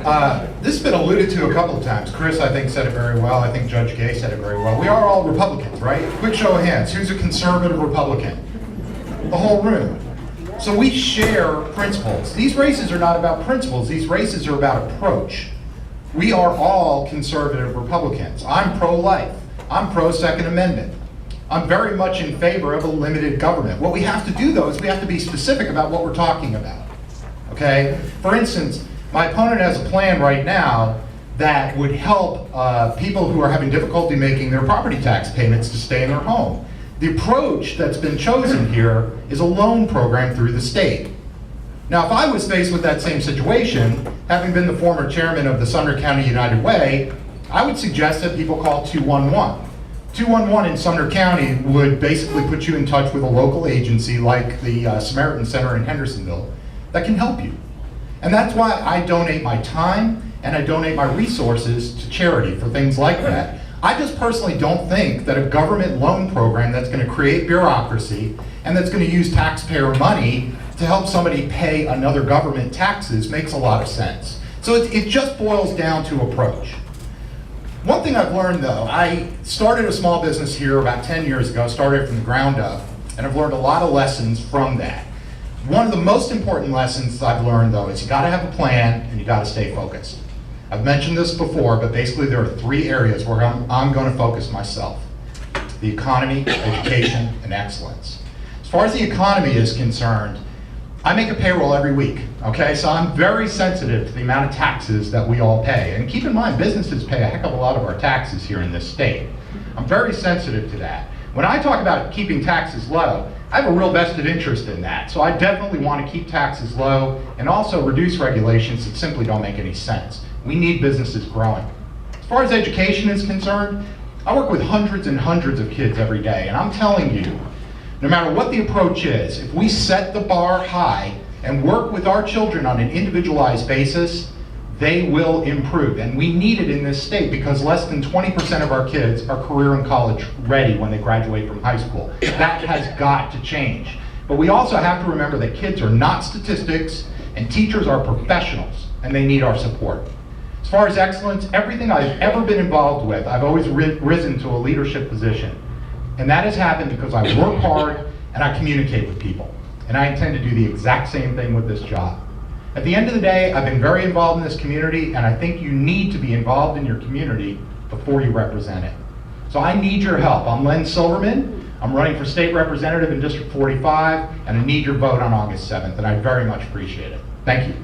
This has been alluded to a couple of times. Chris, I think, said it very well. I think Judge Gay said it very well. We are all Republicans, right? Quick show of hands. Who's a conservative Republican? The whole room. So we share principles. These races are not about principles. These races are about approach. We are all conservative Republicans. I'm pro-life. I'm pro-Second Amendment. I'm very much in favor of a limited government. What we have to do, though, is we have to be specific about what we're talking about. Okay? For instance, my opponent has a plan right now that would help people who are having difficulty making their property tax payments to stay in their home. The approach that's been chosen here is a loan program through the state. Now, if I was faced with that same situation, having been the former chairman of the Sumner County United Way, I would suggest that people call 211. 211 in Sumner County would basically put you in touch with a local agency like the Samaritan Center in Hendersonville that can help you. And that's why I donate my time and I donate my resources to charity for things like that. I just personally don't think that a government loan program that's going to create bureaucracy and that's going to use taxpayer money to help somebody pay another government taxes makes a lot of sense. So it just boils down to approach. One thing I've learned, though, I started a small business here about 10 years ago, started from the ground up, and I've learned a lot of lessons from that. One of the most important lessons I've learned, though, is you gotta have a plan and you gotta stay focused. I've mentioned this before, but basically there are 3 areas where I'm gonna focus myself. The economy, education, and excellence. As far as the economy is concerned, I make a payroll every week, okay? So I'm very sensitive to the amount of taxes that we all pay. And keep in mind, businesses pay a heck of a lot of our taxes here in this state. I'm very sensitive to that. When I talk about keeping taxes low, I have a real vested interest in that. So I definitely want to keep taxes low and also reduce regulations that simply don't make any sense. We need businesses growing. As far as education is concerned, I work with hundreds and hundreds of kids every day, and I'm telling you, no matter what the approach is, if we set the bar high and work with our children on an individualized basis, they will improve. And we need it in this state because less than 20% of our kids are career and college ready when they graduate from high school. That has got to change. But we also have to remember that kids are not statistics and teachers are professionals and they need our support. As far as excellence, everything I've ever been involved with, I've always risen to a leadership position. And that has happened because I work hard and I communicate with people. And I intend to do the exact same thing with this job. At the end of the day, I've been very involved in this community, and I think you need to be involved in your community before you represent it. So I need your help. I'm Len Silverman. I'm running for state representative in District 45, and I need your vote on August 7th, and I very much appreciate it. Thank you.